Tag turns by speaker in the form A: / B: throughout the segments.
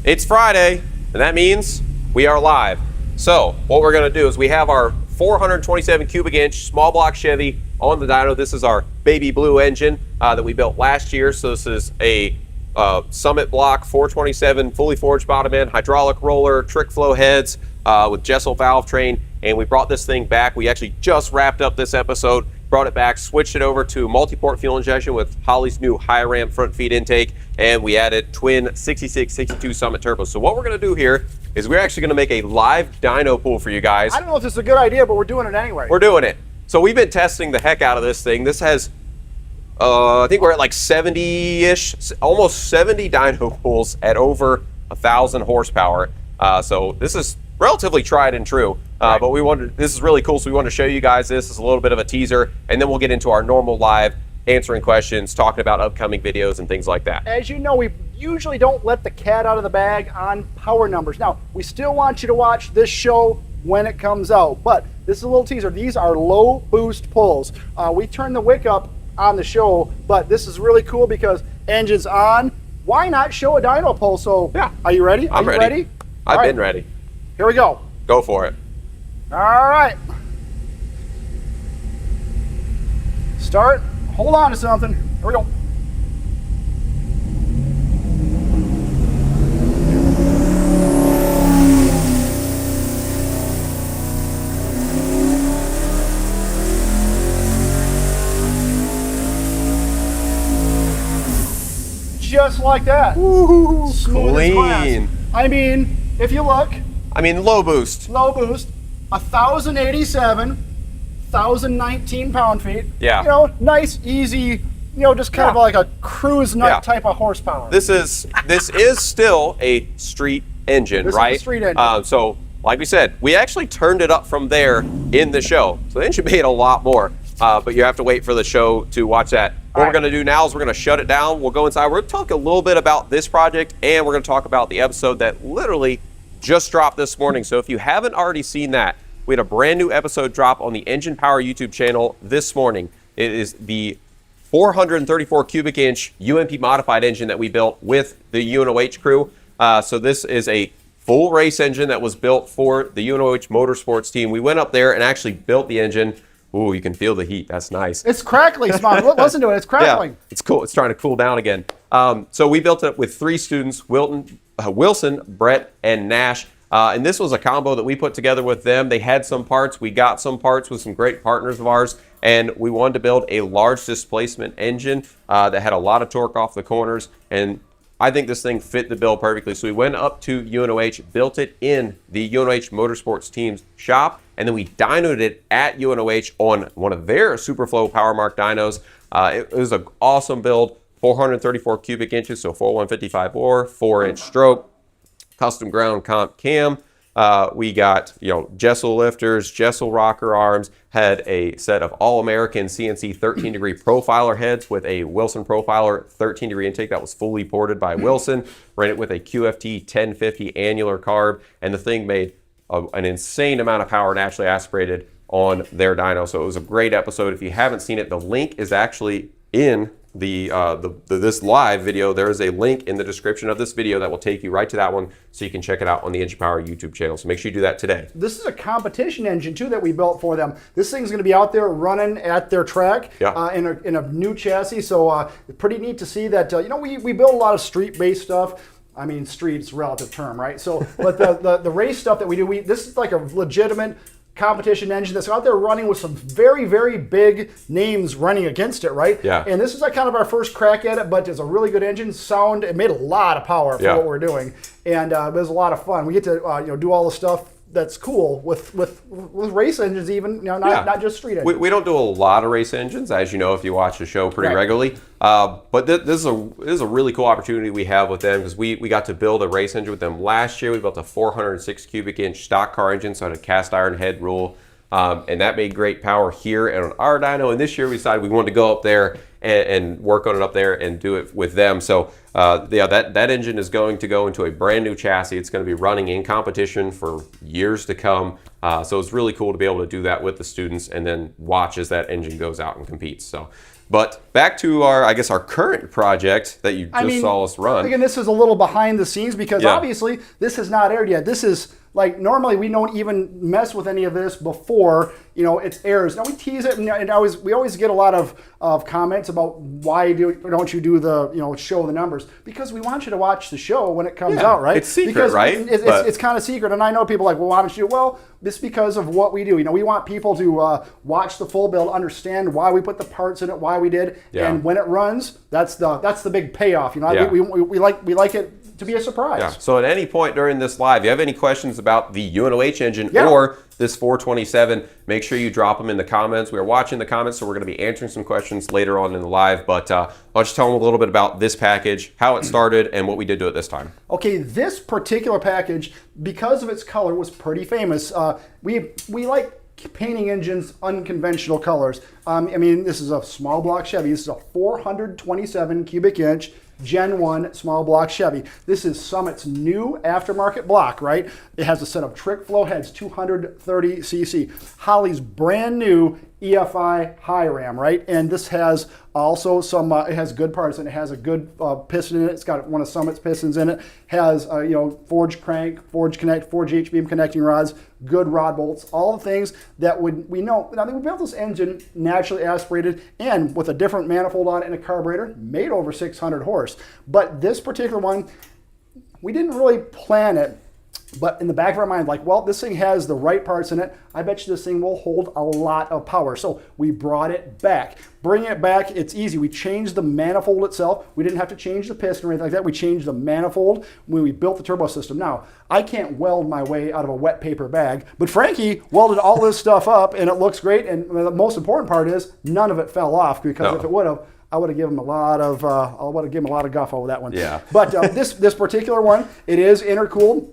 A: It's Friday, and that means we are live. So what we're going to do is we have our 427 cubic inch small block Chevy on the dyno. This is our baby blue engine that we built last year. So this is a Summit block 427 fully forged bottom end, hydraulic roller, trick flow heads with Jessel valve train. And we brought this thing back. We actually just wrapped up this episode, brought it back, switched it over to multi-port fuel injection with Holley's new high ramp front feed intake, and we added twin 66, 62 Summit turbos. So what we're gonna do here is we're actually gonna make a live dyno pool for you guys.
B: I don't know if this is a good idea, but we're doing it anyway.
A: We're doing it. So we've been testing the heck out of this thing. This has, I think we're at like 70-ish, almost 70 dyno pools at over 1,000 horsepower. So this is relatively tried and true,
B: right.
A: But this is really cool, so we wanted to show you guys this as a little bit of a teaser, and then we'll get into our normal live answering questions, talking about upcoming videos and things like that.
B: As you know, we usually don't let the cat out of the bag on power numbers. Now, we still want you to watch this show when it comes out, but this is a little teaser. These are low boost pulls. We turn the wick up on the show, but this is really cool because engine's on. Why not show a dyno pull? So, yeah. Are you ready?
A: I'm ready. I've been ready.
B: Here we go.
A: Go for it.
B: All right. Start. Hold on to something. Here we go. Just like that.
A: Woo-hoo.
B: Smooth as glass.
A: Clean.
B: I mean, if you look.
A: I mean, low boost.
B: Low boost. 1,087, 1,019 pound-feet.
A: Yeah.
B: You know, nice, easy, you know, just kind of like a cruise nut type of horsepower.
A: This is still a street engine,
B: this
A: right?
B: Is a street engine.
A: So, like we said, we actually turned it up from there in the show. So the engine made a lot more, but you have to wait for the show to watch that. What we're going to do now is we're going to shut it down. We'll go inside. We're going to talk a little bit about this project, and we're going to talk about the episode that literally just dropped this morning. So if you haven't already seen that, we had a brand new episode drop on the Engine Power YouTube channel this morning. It is the 434 cubic inch UMP modified engine that we built with the UNOH crew. So this is a full race engine that was built for the UNOH motorsports team. We went up there and actually built the engine. Ooh, you can feel the heat. That's nice.
B: It's crackling, Smart. Listen to it. It's crackling.
A: Yeah, it's cool. It's trying to cool down again. So we built it with 3 students, Wilson, Brett, and Nash. And this was a combo that we put together with them. They had some parts. We got some parts with some great partners of ours. And we wanted to build a large displacement engine that had a lot of torque off the corners. And I think this thing fit the bill perfectly. So we went up to UNOH, built it in the UNOH Motorsports team's shop, and then we dynoed it at UNOH on one of their Superflow PowerMark dynos. It was an awesome build, 434 cubic inches, so 4155 bore, 4-inch stroke, custom ground comp cam. We got, Jessel lifters, Jessel rocker arms, had a set of All-American CNC 13-degree profiler heads with a Wilson profiler 13-degree intake that was fully ported by Wilson. Ran it with a QFT 1050 annular carb, and the thing made an insane amount of power naturally aspirated on their dyno. So it was a great episode. If you haven't seen it, the link is actually in this live video. There is a link in the description of this video that will take you right to that one, so you can check it out on the Engine Power YouTube channel. So make sure you do that today.
B: This is a competition engine too that we built for them. This thing's going to be out there running at their track in a new chassis. So pretty neat to see that. We build a lot of street-based stuff. I mean, street's a relative term, right? So, but the race stuff that we do, this is like a legitimate competition engine that's out there running with some very, very big names running against it, right?
A: Yeah.
B: And this is like kind of our first crack at it, but it's a really good engine. Sound, it made a lot of power for what we're doing, and it was a lot of fun. We get to do all the stuff that's cool with race engines, even not just street engines.
A: We don't do a lot of race engines, as you know, if you watch the show pretty regularly. But this is a really cool opportunity we have with them, because we got to build a race engine with them last year. We built a 406 cubic inch stock car engine, so it had a cast iron head rule, and that made great power here and on our dyno. And this year we decided we wanted to go up there and work on it up there and do it with them. So that engine is going to go into a brand new chassis. It's going to be running in competition for years to come. So it's really cool to be able to do that with the students and then watch as that engine goes out and competes. So But back to our current project that you just saw us run.
B: Again, this is a little behind the scenes because obviously this has not aired yet. This is like normally we don't even mess with any of this before it airs. Now we tease it, and we always get a lot of comments about why don't you do the show the numbers, because we want you to watch the show when it comes out, right?
A: It's secret,
B: because
A: right?
B: It's kind of secret, and I know people are like, well, why don't you? Well, it's because of what we do. We want people to watch the full build, understand why we put the parts in it, why we did, and when it runs, that's the big payoff. We like it to be a surprise.
A: Yeah. So at any point during this live, if you have any questions about the UNOH engine or this 427, make sure you drop them in the comments. We are watching the comments, so we're going to be answering some questions later on in the live. But I'll just tell them a little bit about this package, how it started, and what we did to it this time.
B: Okay, this particular package, because of its color, was pretty famous. We like painting engines unconventional colors. This is a small block Chevy. This is a 427 cubic inch Gen 1 small block Chevy. This is Summit's new aftermarket block, right? It has a set of trick flow heads, 230cc. Holley's brand new EFI high ram, right? And this has also some, it has good parts, and it has a good piston in it. It's got one of Summit's pistons in it. Has, forged crank, forged connect, forged H-beam connecting rods, good rod bolts, all the things that we know. Now, we built this engine naturally aspirated and with a different manifold on it and a carburetor, made over 600 horse. But this particular one, we didn't really plan it. But in the back of our mind, like, well, this thing has the right parts in it. I bet you this thing will hold a lot of power. So we brought it back. Bringing it back, it's easy. We changed the manifold itself. We didn't have to change the piston or anything like that. We changed the manifold when we built the turbo system. Now, I can't weld my way out of a wet paper bag, but Frankie welded all this stuff up, and it looks great. And the most important part is none of it fell off, because if it would have, I would have given him a lot of guff over that one.
A: Yeah.
B: But this particular one, it is intercooled.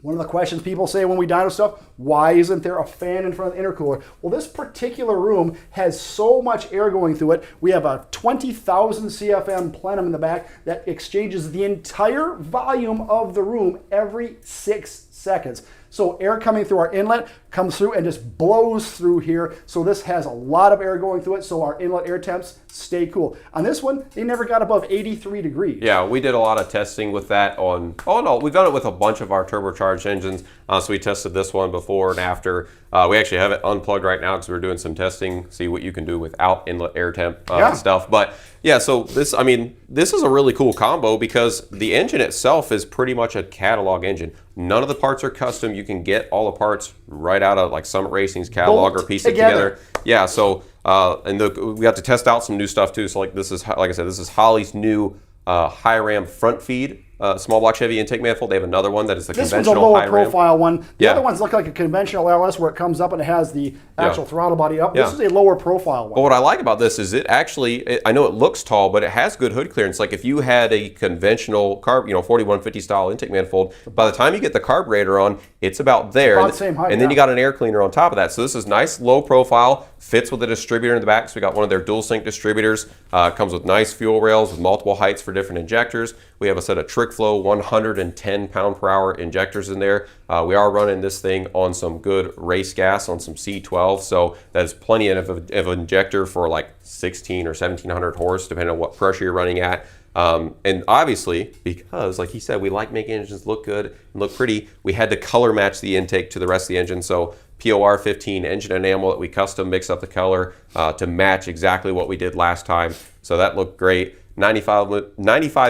B: One of the questions people say when we dyno stuff, why isn't there a fan in front of the intercooler? Well, this particular room has so much air going through it. We have a 20,000 CFM plenum in the back that exchanges the entire volume of the room every 6 seconds. So air coming through our inlet comes through and just blows through here. So this has a lot of air going through it, so our inlet air temps stay cool. On this one, they never got above 83 degrees.
A: Yeah, we did a lot of testing with that we've done it with a bunch of our turbocharged engines. So we tested this one before and after. We actually have it unplugged right now because we're doing some testing, see what you can do without inlet air temp stuff. But yeah, so this is a really cool combo because the engine itself is pretty much a catalog engine. None of the parts are custom. You can get all the parts right out of like Summit Racing's catalog or piece it together. Yeah, so we got to test out some new stuff too. So like I said, this is Holley's new high ram front feed small block Chevy intake manifold. They have another one that is the conventional high ram.
B: This one's a lower profile one. The other ones look like a conventional LS where it comes up and it has the actual throttle body up. This is a lower profile one.
A: But what I like about this is I know it looks tall, but it has good hood clearance. Like if you had a conventional 4150 style intake manifold, by the time you get the carburetor on, it's about there.
B: About the same height,
A: and then you got an air cleaner on top of that. So this is nice low profile, fits with a distributor in the back. So we got one of their dual sync distributors. Comes with nice fuel rails with multiple heights for different injectors. We have a set of trick flow 110 pound per hour injectors in there. We are running this thing on some good race gas on some C12, so that is plenty of an injector for like 16 or 1700 horse, depending on what pressure you're running at. And obviously, because like he said, we like making engines look good and look pretty, we had to color match the intake to the rest of the engine. So POR 15 engine enamel that we custom mix up the color to match exactly what we did last time. So that looked great. 95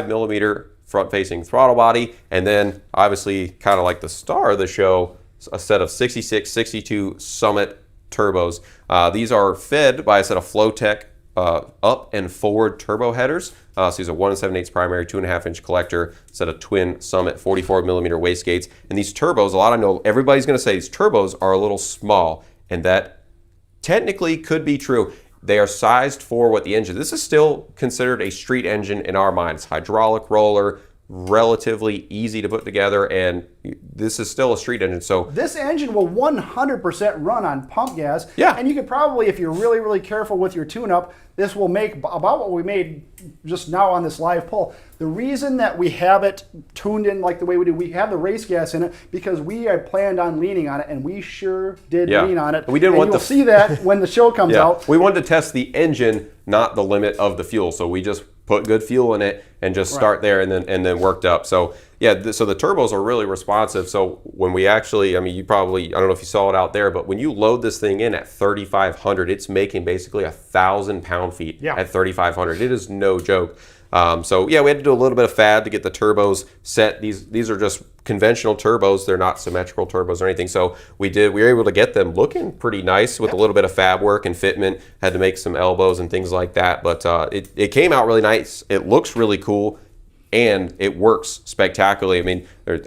A: millimeter front-facing throttle body, and then obviously kind of like the star of the show, a set of 66, 62 Summit turbos. These are fed by a set of Flowtech up and forward turbo headers. So these are 1 7/8 primary, 2.5 inch collector, set of twin Summit 44 millimeter wastegates. And these turbos, I know everybody's going to say these turbos are a little small, and that technically could be true. They are sized for what the engine. This is still considered a street engine in our minds. Hydraulic roller, relatively easy to put together, and this is still a street engine. So
B: this engine will 100% run on pump gas.
A: Yeah.
B: And you could probably, if you're really, really careful with your tune-up, this will make about what we made just now on this live poll. The reason that we have it tuned in like the way we do, we have the race gas in it because we had planned on leaning on it, and we sure did lean on it.
A: We didn't want
B: you'll see that when the show comes out.
A: We wanted to test the engine, not the limit of the fuel. So we just put good fuel in it and just start there, and then worked up. So yeah, so the turbos are really responsive. So when we actually, I mean, you probably, I don't know if you saw it out there, but when you load this thing in at 3,500, it's making basically 1,000 pound-feet at 3,500. It is no joke. So yeah, we had to do a little bit of fab to get the turbos set. These are just conventional turbos. They're not symmetrical turbos or anything. So we were able to get them looking pretty nice with a little bit of fab work and fitment. Had to make some elbows and things like that. But it came out really nice. It looks really cool. And it works spectacularly. I mean, the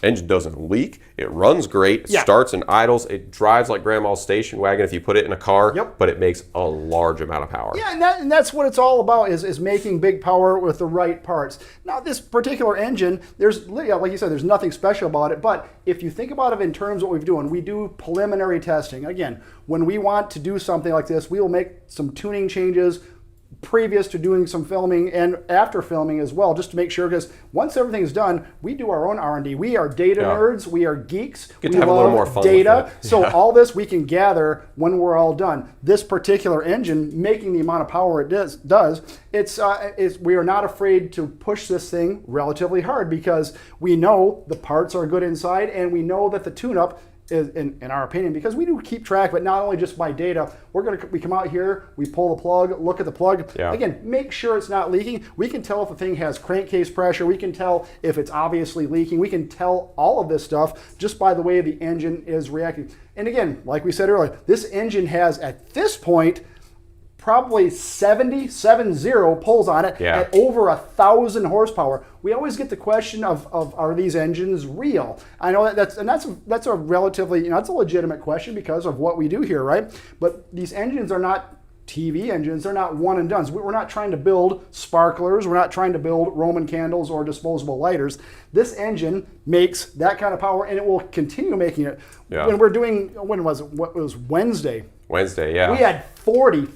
A: engine doesn't leak. It runs great. It starts and idles. It drives like grandma's station wagon if you put it in a car. But it makes a large amount of power.
B: Yeah, and that's what it's all about is making big power with the right parts. Now, this particular engine, there's, like you said, there's nothing special about it. But if you think about it in terms of what we've done, we do preliminary testing. Again, when we want to do something like this, we will make some tuning changes previous to doing some filming and after filming as well, just to make sure, because once everything's done, we do our own R&D. We are data nerds. We are geeks.
A: Get to have a little more fun
B: data.
A: with it.
B: So all this we can gather when we're all done. This particular engine, making the amount of power it does, we are not afraid to push this thing relatively hard because we know the parts are good inside, and we know that the tune-up is, in our opinion, because we do keep track, but not only just by data. We come out here, we pull the plug, look at the plug. Again, make sure it's not leaking. We can tell if the thing has crankcase pressure. We can tell if it's obviously leaking. We can tell all of this stuff just by the way the engine is reacting. And again, like we said earlier, this engine has, at this point, probably 70 pulls on it at over 1,000 horsepower. We always get the question of are these engines real? I know that's a relatively, that's a legitimate question because of what we do here, right? But these engines are not TV engines. They're not one and dones. We're not trying to build sparklers. We're not trying to build Roman candles or disposable lighters. This engine makes that kind of power, and it will continue making it. When we're doing, when was it? What was Wednesday?
A: Wednesday, yeah.
B: We had 40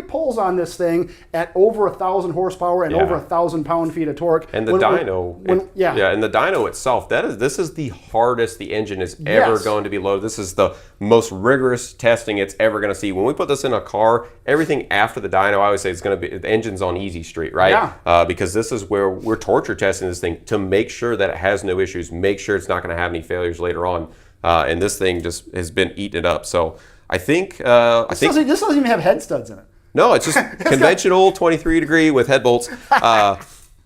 B: pulls on this thing at over 1,000 horsepower and over 1,000 pound-feet of torque.
A: And the dyno, and the dyno itself, this is the hardest the engine is ever going to be loaded. This is the most rigorous testing it's ever going to see. When we put this in a car, everything after the dyno, I always say it's going to be, the engine's on easy street, right? Because this is where we're torture testing this thing to make sure that it has no issues, make sure it's not going to have any failures later on. And this thing just has been eating it up. So I think this
B: doesn't even have head studs in it.
A: No, it's just conventional 23 degree with head bolts. All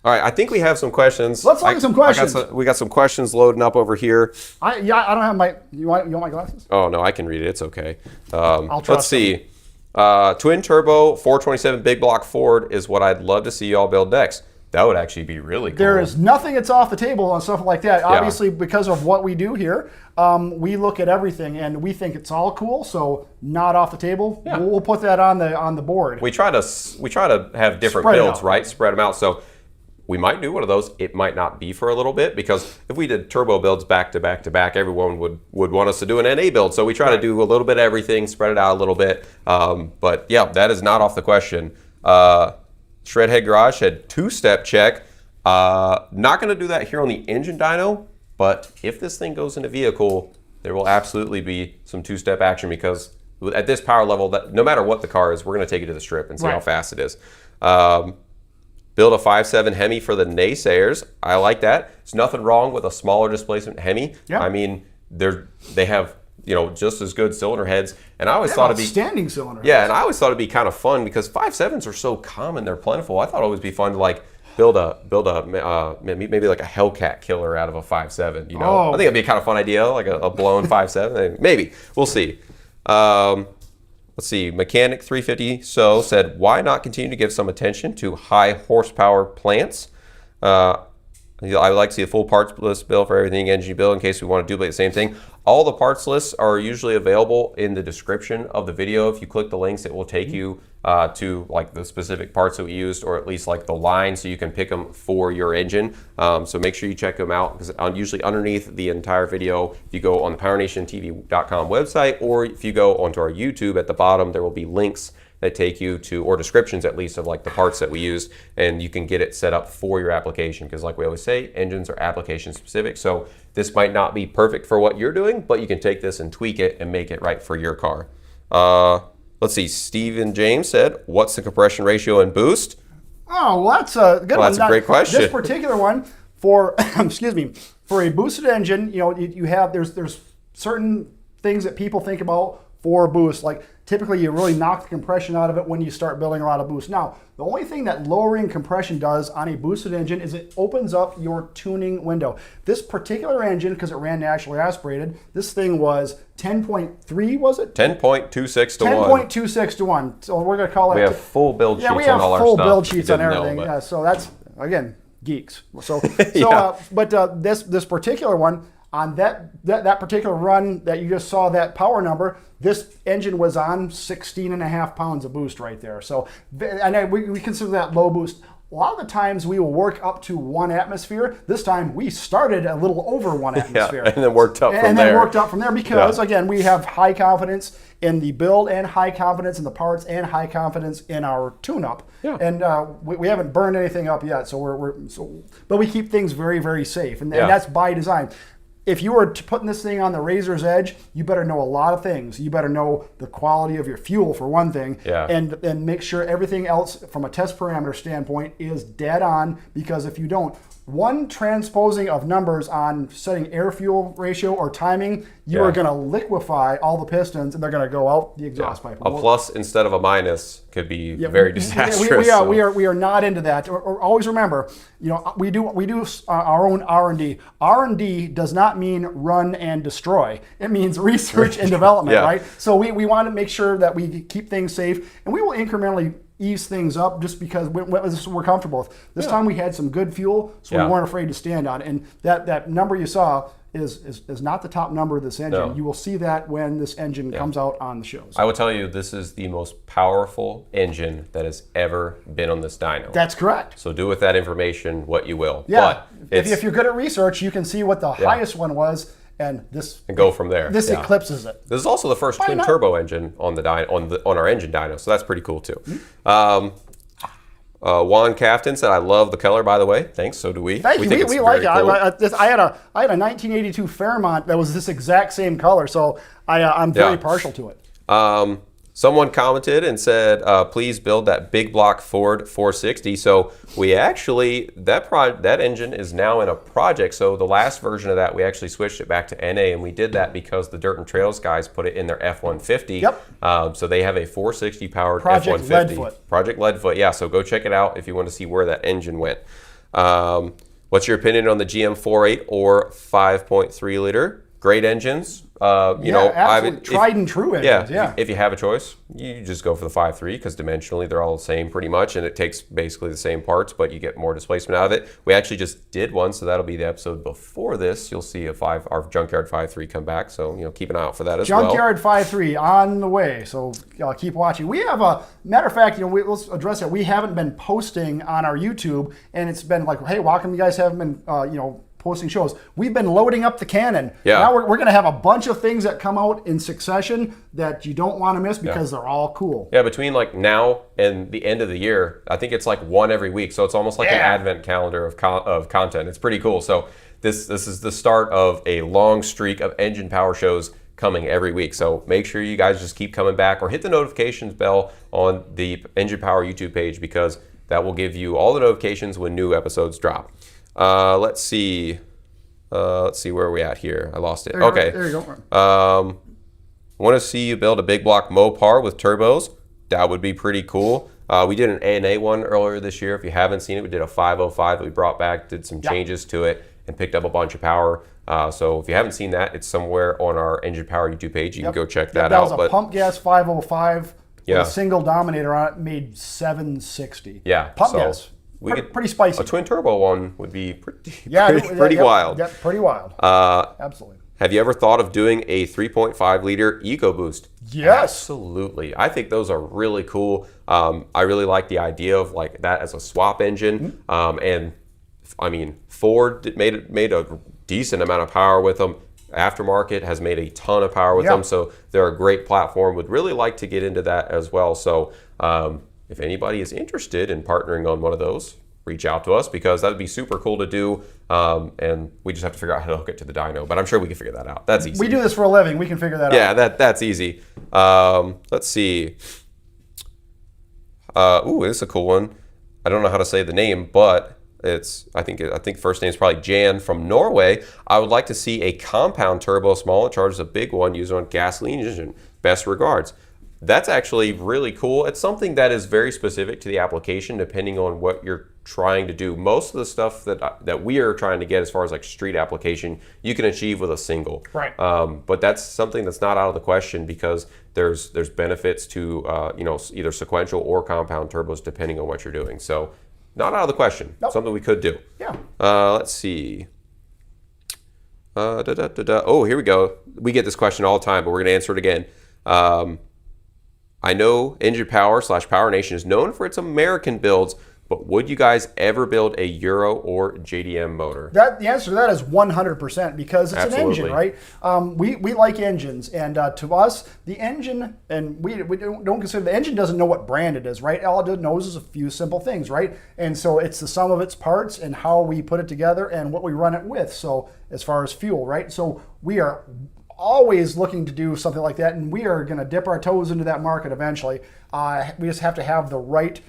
A: right, I think we have some questions.
B: Let's look at some questions.
A: We got some questions loading up over here.
B: I don't have my. You want my glasses?
A: Oh no, I can read it. It's okay.
B: I'll trust
A: let's see. Twin turbo 427 big block Ford is what I'd love to see y'all build next. That would actually be really cool.
B: There is nothing that's off the table on stuff like that. Obviously, because of what we do here, we look at everything and we think it's all cool. So not off the table. We'll put that on the board.
A: We try to have different builds, right? Spread them out. So we might do one of those. It might not be for a little bit because if we did turbo builds back to back to back, everyone would want us to do an NA build. So we try to do a little bit of everything, spread it out a little bit. But yeah, that is not off the question. Shredhead Garage said two-step check. Not going to do that here on the engine dyno, but if this thing goes in a vehicle, there will absolutely be some two-step action because at this power level, that no matter what the car is, we're going to take it to the strip and see how fast it is. Build a 5.7 Hemi for the naysayers. I like that. There's nothing wrong with a smaller displacement Hemi. I mean, they have just as good cylinder heads, and I always thought it'd be
B: standing cylinder.
A: And I always thought it'd be kind of fun because 5.7s are so common, they're plentiful. I thought it would be fun to like build a maybe like a Hellcat killer out of a 5.7. I think it'd be a kind of fun idea, like a blown 5.7. Maybe we'll see. Let's see. Mechanic 350 said, why not continue to give some attention to high horsepower plants? I would like to see a full parts list bill for everything engine you build in case we want to duplicate the same thing. All the parts lists are usually available in the description of the video. If you click the links, it will take you to like the specific parts that we used, or at least like the line, so you can pick them for your engine. So make sure you check them out, because usually underneath the entire video, if you go on the PowerNationTV.com website, or if you go onto our YouTube, at the bottom there will be links that take you to, or descriptions at least, of like the parts that we used, and you can get it set up for your application, because like we always say, engines are application specific. So this might not be perfect for what you're doing, but you can take this and tweak it and make it right for your car. Let's see, Stephen James said, what's the compression ratio and boost?
B: Oh, well, that's a good one.
A: That's a great question.
B: This particular one for, excuse me, for a boosted engine, you know, you have, there's certain things that people think about for a boost. Like typically you really knock the compression out of it when you start building a lot of boost. Now, the only thing that lowering compression does on a boosted engine is it opens up your tuning window. This particular engine, because it ran naturally aspirated, this thing was 10.3, was it?
A: 10.26 to 1.
B: 10.26 to 1. So we're going to call it.
A: We have full build sheets on all our stuff.
B: Yeah, we have full build sheets on everything.
A: Know,
B: yeah, so that's, again, geeks. So,
A: Yeah.
B: But this particular one, on that particular run that you just saw, that power number, this engine was on 16.5 pounds of boost right there. So, and we consider that low boost. A lot of the times we will work up to 1 atmosphere. This time we started a little over 1 atmosphere.
A: Yeah, and then worked up from there.
B: And then worked up from there because, again, we have high confidence in the build and high confidence in the parts and high confidence in our tune-up.
A: Yeah.
B: And we haven't burned anything up yet, but we keep things very, very safe. And that's by design. If you were putting this thing on the razor's edge, you better know a lot of things. You better know the quality of your fuel, for one thing, and make sure everything else from a test parameter standpoint is dead on, because if you don't, one transposing of numbers on setting air-fuel ratio or timing, you are going to liquefy all the pistons, and they're going to go out the exhaust pipe.
A: A plus instead of a minus could be very disastrous.
B: We are not into that. Or always remember, you know, we do our own R&D. R&D does not mean run and destroy. It means research and development, right? So we want to make sure that we keep things safe, and we will incrementally ease things up just because we're comfortable with. This time we had some good fuel, so we weren't afraid to stand on it. And that number you saw is not the top number of this engine. No. You will see that when this engine comes out on the shows.
A: I will tell you, this is the most powerful engine that has ever been on this dyno.
B: That's correct.
A: So do with that information what you will.
B: Yeah. But if you're good at research, you can see what the highest one was, and go from there. This eclipses it.
A: This is also the first twin turbo engine on our engine dyno, so that's pretty cool too. Mm-hmm. Juan Cafton said, "I love the color, by the way." Thanks. So do we.
B: Thank you. We like it. Cool. I had a 1982 Fairmont that was this exact same color, so I'm very partial to it.
A: Someone commented and said, "Please build that big block Ford 460." So we actually that engine is now in a project. So the last version of that, we actually switched it back to NA, and we did that because the Dirt and Trails guys put it in their F-150.
B: Yep.
A: So they have a 460 powered
B: Project
A: F-150.
B: Leadfoot.
A: Project Leadfoot. Yeah. So go check it out if you want to see where that engine went. What's your opinion on the GM 4.8 or 5.3 liter? Great engines.
B: Tried and true engines. Yeah.
A: If you have a choice, you just go for the 5.3 because dimensionally they're all the same pretty much, and it takes basically the same parts, but you get more displacement out of it. We actually just did one, so that'll be the episode before this. You'll see our Junkyard 5.3 come back, so keep an eye out for that as well.
B: Junkyard 5.3 on the way, so keep watching. We have a matter of fact, let's address it. We haven't been posting on our YouTube, and it's been like, hey, why come you guys haven't been posting shows? We've been loading up the cannon. Yeah. Now we're going to have a bunch of things that come out in succession that you don't want to miss because they're all cool.
A: Yeah, between like now and the end of the year, I think it's like one every week. So it's almost like an advent calendar of content. It's pretty cool. So this is the start of a long streak of engine power shows coming every week. So make sure you guys just keep coming back, or hit the notifications bell on the Engine Power YouTube page, because that will give you all the notifications when new episodes drop. Let's see where are we at here. I lost it.
B: There you go.
A: Want to see you build a big block Mopar with turbos? That would be pretty cool. We did an ANA one earlier this year. If you haven't seen it, we did a 505 that we brought back, did some changes to it, and picked up a bunch of power. So if you haven't seen that, it's somewhere on our Engine Power YouTube page. You can go check that out.
B: That was a pump gas 505 with a single dominator on it, made 760.
A: Yeah.
B: Pump gas. Pretty spicy.
A: A twin turbo one would be pretty wild.
B: Yeah, pretty wild. Absolutely.
A: Have you ever thought of doing a 3.5 liter EcoBoost?
B: Yes.
A: Absolutely. I think those are really cool. I really like the idea of like that as a swap engine. And I mean, Ford made a decent amount of power with them. Aftermarket has made a ton of power with them. So they're a great platform. Would really like to get into that as well. So if anybody is interested in partnering on one of those, reach out to us, because that would be super cool to do. And we just have to figure out how to hook it to the dyno, but I'm sure we can figure that out. That's easy.
B: We do this for a living. We can figure that out.
A: Yeah, that's easy. Let's see. Ooh, this is a cool one. I don't know how to say the name, but I think first name is probably Jan from Norway. I would like to see a compound turbo small charges a big one used on gasoline engine. Best regards. That's actually really cool. It's something that is very specific to the application, depending on what you're trying to do. Most of the stuff that we are trying to get as far as like street application, you can achieve with a single.
B: Right.
A: But that's something that's not out of the question, because there's benefits to either sequential or compound turbos depending on what you're doing. So not out of the question.
B: Nope.
A: Something we could do.
B: Yeah.
A: Let's see. Oh, here we go. We get this question all the time, but we're going to answer it again. I know Engine Power / PowerNation is known for its American builds, but would you guys ever build a Euro or JDM motor?
B: The answer to that is 100%, because it's
A: Absolutely.
B: an engine, right? We like engines, and to us, the engine, and we don't consider, the engine doesn't know what brand it is, right? All it knows is a few simple things, right? And so it's the sum of its parts and how we put it together and what we run it with. So as far as fuel, right? So we are always looking to do something like that, and we are going to dip our toes into that market eventually. We just have to have the right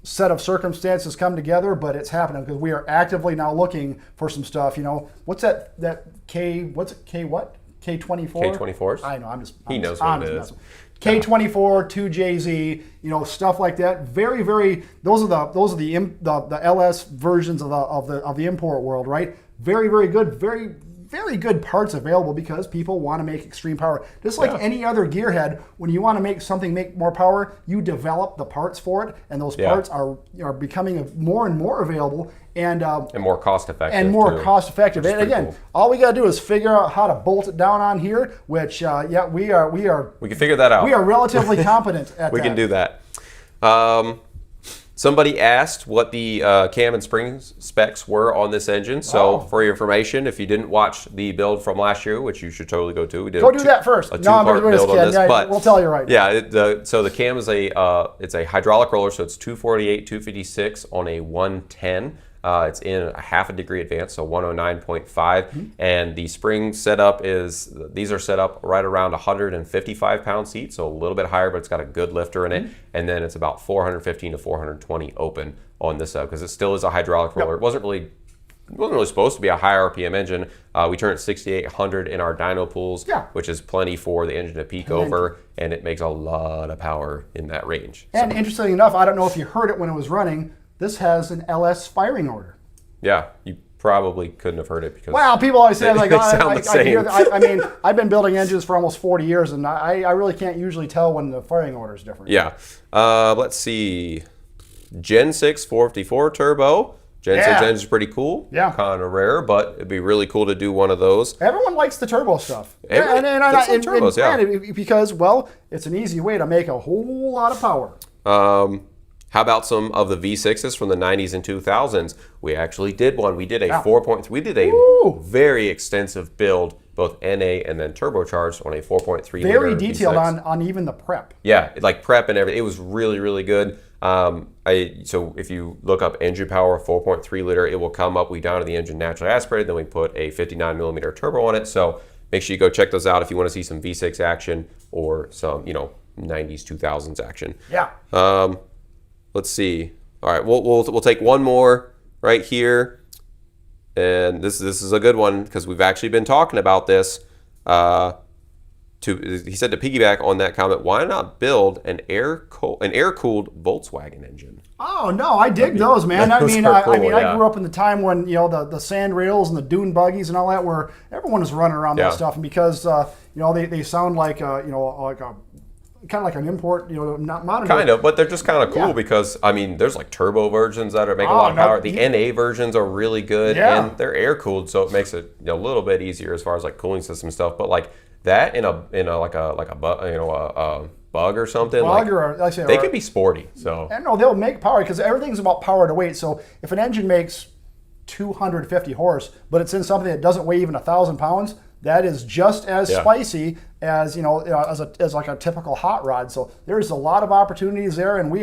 B: set of circumstances come together, but it's happening, because we are actively now looking for some stuff. What's that K? What's it? K what? K24?
A: K24s?
B: I know.
A: He knows what it is.
B: K24, 2JZ, stuff like that. Very, very. Those are the LS versions of the import world, right? Very, very good. Very, very good parts available, because people want to make extreme power. Just like any other gearhead, when you want to make something make more power, you develop the parts for it, and those parts are becoming more and more available and
A: more cost effective.
B: And more cost effective. And again,
A: cool.
B: all we got to do is figure out how to bolt it down on here, which we
A: can figure that out.
B: We are relatively competent at
A: we
B: that.
A: can do that. Somebody asked what the cam and spring specs were on this engine. So for your information, if you didn't watch the build from last year, which you should totally go to, we did
B: do that first.
A: A two-part build on this. But
B: we'll tell you right.
A: Yeah, so the cam is it's a hydraulic roller, so it's 248, 256 on a 110. It's in a half a degree advance, so 109.5. And the spring setup these are set up right around 155 pound seat, so a little bit higher, but it's got a good lifter in it. And then it's about 415 to 420 open on this because it still is a hydraulic roller. It wasn't really supposed to be a high RPM engine. We turned 6,800 in our dyno pools, which is plenty for the engine to peak over, and it makes a lot of power in that range.
B: And interestingly enough, I don't know if you heard it when it was running, this has an LS firing order.
A: Yeah, you probably couldn't have heard it because.
B: Well, people always say like,
A: I
B: hear that. I mean, I've been building engines for almost 40 years, and I really can't usually tell when the firing order is different.
A: Yeah, let's see, Gen 6 454 turbo. Gen 6 engine is pretty cool.
B: Yeah,
A: kind of rare, but it'd be really cool to do one of those.
B: Everyone likes the turbo stuff.
A: Turbos,
B: because it's an easy way to make a whole lot of power.
A: How about some of the V6s from the 90s and 2000s? We actually did one. We did a 4.3. We did a very extensive build, both NA and then turbocharged on a 4.3
B: very detailed V6. on even the prep.
A: Yeah, like prep and everything. It was really, really good. So if you look up engine power 4.3 liter, it will come up. We downed the engine naturally aspirated, then we put a 59 millimeter turbo on it. So make sure you go check those out if you want to see some V6 action or some 90s 2000s action.
B: Yeah.
A: Let's see. All right, we'll take one more right here, and this is a good one because we've actually been talking about this. He said to piggyback on that comment, why not build an air-cooled Volkswagen engine?
B: Oh no, I dig those, man. I grew up in the time when the sand rails and the dune buggies and all that, where everyone was running around that stuff, and because they sound like kind of like an import, not modern.
A: Kind of, but they're just kind of cool
B: Yeah.
A: because, I mean, there's like turbo versions that are making a lot of power. The NA versions are really good, and they're air cooled, so it makes it a little bit easier as far as like cooling system stuff. But like that in a bug or something, they could be sporty. So
B: and no, they'll make power because everything's about power to weight. So if an engine makes 250 horse, but it's in something that doesn't weigh even 1,000 pounds, that is just as spicy as as like a typical hot rod. So there's a lot of opportunities there, and we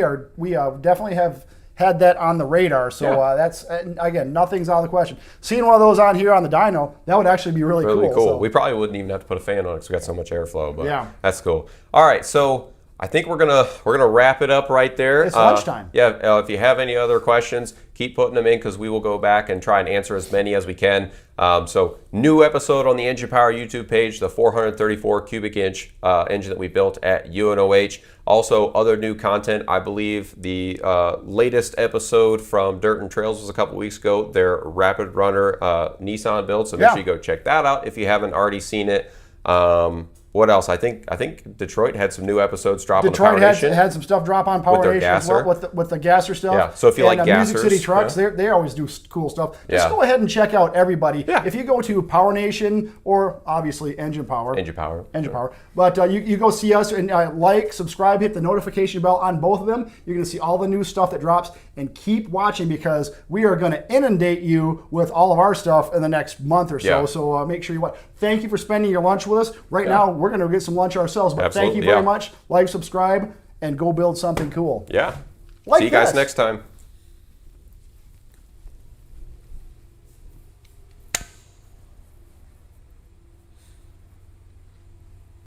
B: definitely have had that on the radar. So that's, again, nothing's out of the question. Seeing one of those on here on the dyno, that would actually be really cool. So.
A: We probably wouldn't even have to put a fan on it because we got so much airflow. But that's cool. All right, so I think we're gonna wrap it up right there.
B: It's lunchtime.
A: If you have any other questions, keep putting them in because we will go back and try and answer as many as we can. So new episode on the Engine Power YouTube page, the 434 cubic inch engine that we built at UNOH. Also, other new content. I believe the latest episode from Dirt and Trails was a couple weeks ago. Their Rapid Runner Nissan build. So make sure you go check that out if you haven't already seen it. What else? I think Detroit had some new episodes drop on PowerNation.
B: Had some stuff drop on PowerNation as well with the gasser stuff.
A: Yeah, so if you like gassers.
B: Music City Trucks, they always do cool stuff. Just go ahead and check out everybody. Yeah. If you go to PowerNation or obviously Engine Power. But you go see us and like, subscribe, hit the notification bell on both of them. You're going to see all the new stuff that drops, and keep watching because we are going to inundate you with all of our stuff in the next month or so.
A: Yeah.
B: So make sure you watch. Thank you for spending your lunch with us. Right now, we're going to get some lunch ourselves, but thank you very much. Like, subscribe, and go build something cool.
A: Yeah. See you guys next time.